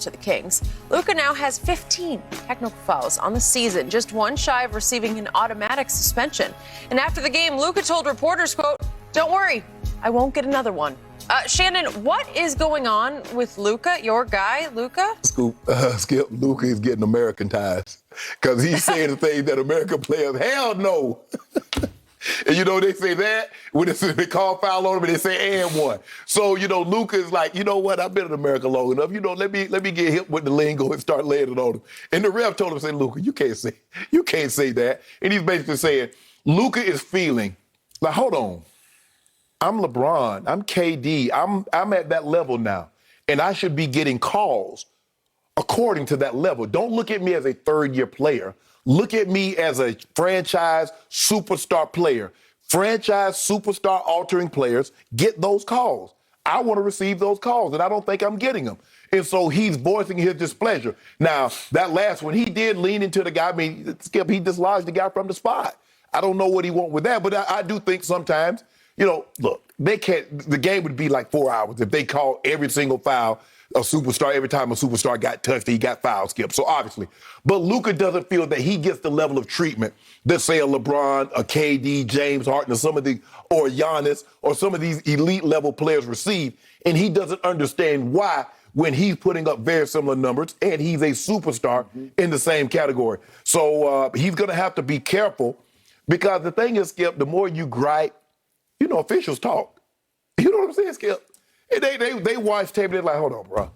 to the Kings. Luka now has 15 technical fouls on the season, just one shy of receiving an automatic suspension. And after the game, Luka told reporters, quote, "Don't worry, I won't get another one." Shannon, what is going on with Luka, your guy, Luka? Skip, Luka is getting Americanized because he's saying the things that American players, hell no. And, they say that when they call foul on him and they say, and one. So, Luka is like, you know what, I've been in America long enough. Let me get hip with the lingo and start laying it on him. And the ref told him, say, Luka, you can't say that. And he's basically saying, Luka is feeling like, hold on. I'm LeBron. I'm KD. I'm at that level now, and I should be getting calls according to that level. Don't look at me as a third-year player. Look at me as a franchise superstar player. Franchise superstar altering players get those calls. I want to receive those calls, and I don't think I'm getting them. And so he's voicing his displeasure. Now, that last one, he did lean into the guy. I mean, Skip, he dislodged the guy from the spot. I don't know what he wants with that, but I do think sometimes, look, the game would be like 4 hours if they called every single foul a superstar. Every time a superstar got touched, he got foul, Skip. So obviously. But Luka doesn't feel that he gets the level of treatment that, say, a LeBron, a KD, James Harden, or Giannis, or some of these elite level players receive. And he doesn't understand why when he's putting up very similar numbers and he's a superstar in the same category. So he's going to have to be careful because the thing is, Skip, the more you gripe, officials talk. You know what I'm saying, Skip? And they watch tape and they're like, hold on, bro.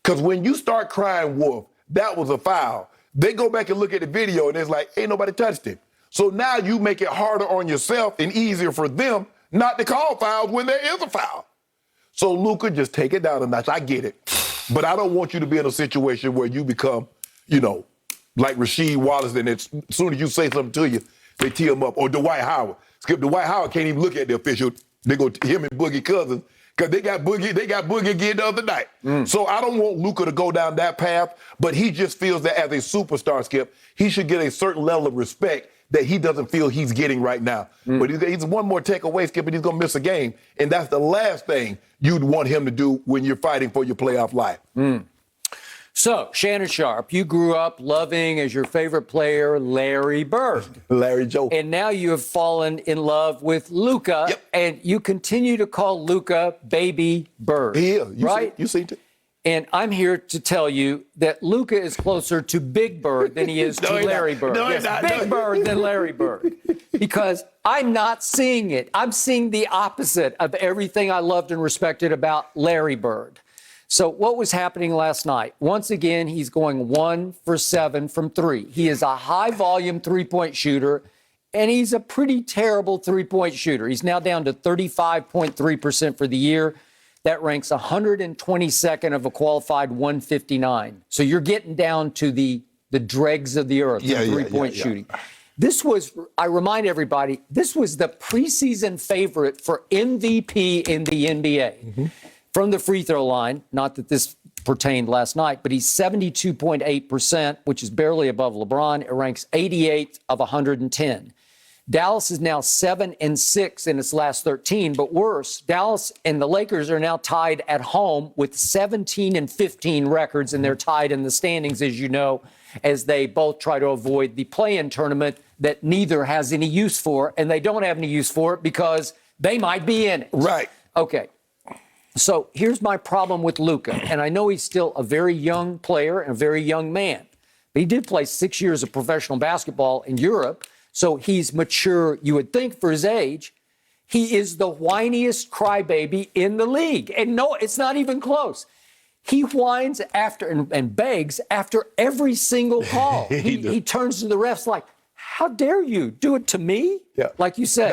Because when you start crying wolf, that was a foul. They go back and look at the video and it's like, ain't nobody touched him. So now you make it harder on yourself and easier for them not to call fouls when there is a foul. So Luka, just take it down a notch. I get it. But I don't want you to be in a situation where you become, like Rasheed Wallace, and as soon as you say something to you, they tee him up. Or Dwight Howard. Skip, Dwight Howard can't even look at the official. They go to him and Boogie Cousins because they got Boogie again the other night. So I don't want Luka to go down that path, but he just feels that as a superstar, Skip, he should get a certain level of respect that he doesn't feel he's getting right now. But he's one more take away, Skip, and he's going to miss a game. And that's the last thing you'd want him to do when you're fighting for your playoff life. So, Shannon Sharp, you grew up loving as your favorite player Larry Bird. Larry Joe. And now you have fallen in love with Luka, and you continue to call Luka Baby Bird. He is. Right? You seen it. And I'm here to tell you that Luka is closer to Big Bird than he is to Larry Bird. No, he's not. Big Bird than Larry Bird. Because I'm not seeing it. I'm seeing the opposite of everything I loved and respected about Larry Bird. So what was happening last night? Once again, he's going 1 for 7 from 3. He is a high-volume three-point shooter, and he's a pretty terrible three-point shooter. He's now down to 35.3% for the year. That ranks 122nd of a qualified 159. So you're getting down to the dregs of the earth in three-point shooting. This was, I remind everybody, this was the preseason favorite for MVP in the NBA. From the free throw line, not that this pertained last night, but he's 72.8%, which is barely above LeBron. It ranks 88th of 110. Dallas is now 7-6 in its last 13, but worse, Dallas and the Lakers are now tied at home with 17-15 records, and they're tied in the standings, as you know, as they both try to avoid the play-in tournament that neither has any use for, and they don't have any use for it because they might be in it. Right. Okay. So here's my problem with Luka, and I know he's still a very young player and a very young man, but he did play 6 years of professional basketball in Europe, so he's mature, you would think, for his age. He is the whiniest crybaby in the league, and no, it's not even close. He whines after and begs after every single call. He turns to the refs like, how dare you do it to me? Yeah. Like you said,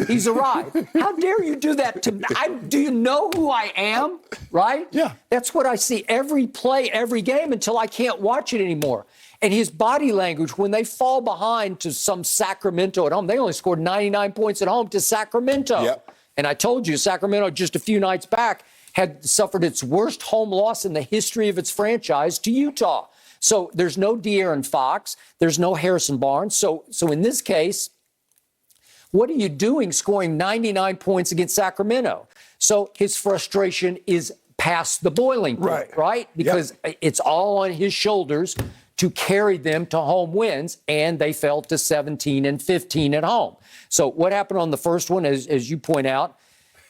he's arrived. How dare you do that to me? Do you know who I am? Right? Yeah. That's what I see every play, every game until I can't watch it anymore. And his body language, when they fall behind to some Sacramento at home, they only scored 99 points at home to Sacramento. Yep. And I told you, Sacramento just a few nights back had suffered its worst home loss in the history of its franchise to Utah. So there's no De'Aaron Fox. There's no Harrison Barnes. So in this case, what are you doing scoring 99 points against Sacramento? So his frustration is past the boiling point, right? Because it's all on his shoulders to carry them to home wins, and they fell to 17 and 15 at home. So what happened on the first one, as you point out,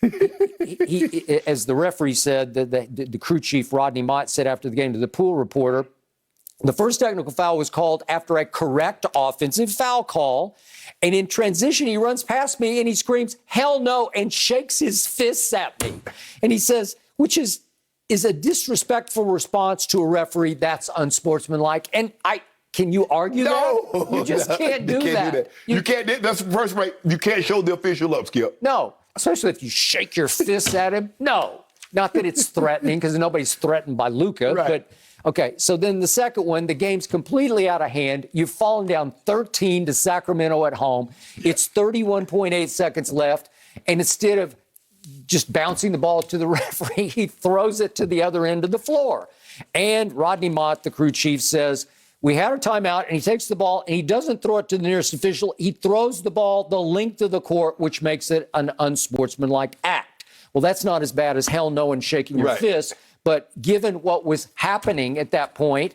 he, as the referee said, the crew chief, Rodney Mott, said after the game to the pool reporter, the first technical foul was called after a correct offensive foul call. And in transition, he runs past me and he screams, "Hell no," and shakes his fists at me. And he says, which is a disrespectful response to a referee. That's unsportsmanlike. And can you argue that? You just can't do that. You can't. That's the first rate. You can't show the official up, Skip. No, especially if you shake your fists at him. No, not that it's threatening, because nobody's threatened by Luka. Right. But okay, so then the second one, the game's completely out of hand. You've fallen down 13 to Sacramento at home. It's 31.8 seconds left, and instead of just bouncing the ball to the referee, he throws it to the other end of the floor. And Rodney Mott, the crew chief, says, we had a timeout, and he takes the ball, and he doesn't throw it to the nearest official. He throws the ball the length of the court, which makes it an unsportsmanlike act. Well, that's not as bad as hell no and shaking your fist. But given what was happening at that point,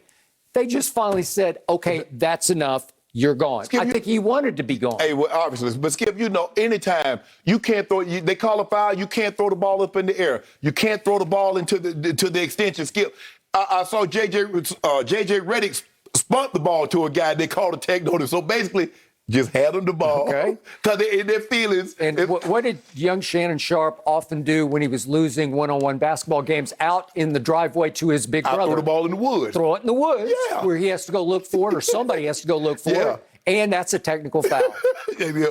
they just finally said, okay, that's enough. You're gone. Skip, I think he wanted to be gone. Hey, well, obviously. But, Skip, anytime you can't throw, they call a foul, you can't throw the ball up in the air. You can't throw the ball into the extension. Skip, I saw J.J. Redick spunt the ball to a guy. They called a tech notice. So, basically, just hand them the ball. Okay. Because in their feelings. And what did young Shannon Sharp often do when he was losing one-on-one basketball games? Out in the driveway to his big brother. Throw the ball in the woods. Throw it in the woods. Yeah. Where he has to go look for it, or somebody has to go look for it. And that's a technical foul.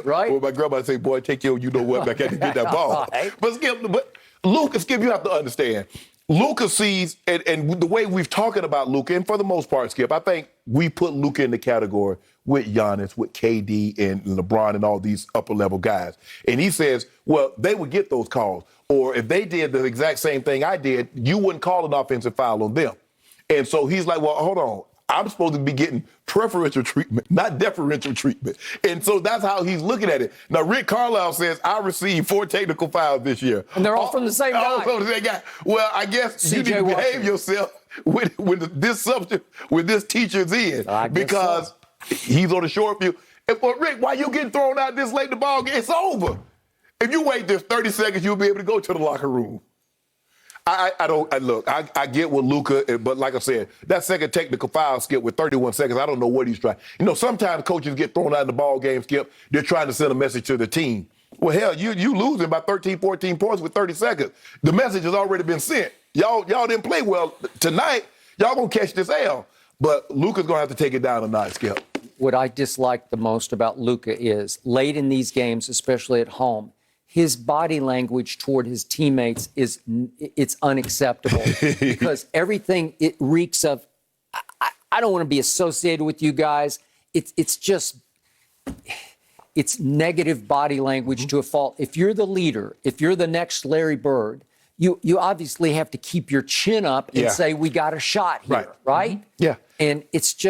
Right? Well, my grandma say, boy, take your you-know-what back out to get that ball. Right. But Luka, Skip, you have to understand. Luka sees, and the way we've talking about Luka, and for the most part, Skip, I think we put Luka in the category with Giannis, with KD and LeBron and all these upper-level guys. And he says, well, they would get those calls. Or if they did the exact same thing I did, you wouldn't call an offensive foul on them. And so he's like, well, hold on. I'm supposed to be getting preferential treatment, not deferential treatment. And so that's how he's looking at it. Now, Rick Carlisle says, I received 4 technical fouls this year. And they're all from the same guy. All from the same guy. Well, I guess you need to behave yourself when this subject, when this teacher's in. Because he's on the short view. But Rick, why you getting thrown out this late in the ball game? It's over. If you wait just 30 seconds, you'll be able to go to the locker room. I get what Luka, but like I said, that second technical foul, Skip, with 31 seconds, I don't know what he's trying. Sometimes coaches get thrown out in the ball game, Skip. They're trying to send a message to the team. Well, hell, you losing by 13, 14 points with 30 seconds. The message has already been sent. Y'all didn't play well tonight. Y'all gonna catch this L. But Luka's gonna have to take it down tonight, Skip. What I dislike the most about Luka is late in these games, especially at home, his body language toward his teammates it's unacceptable because everything, it reeks of, I don't want to be associated with you guys. It's negative body language to a fault. If you're the leader, if you're the next Larry Bird, you obviously have to keep your chin up and say, we got a shot here, right? Yeah. And it's just,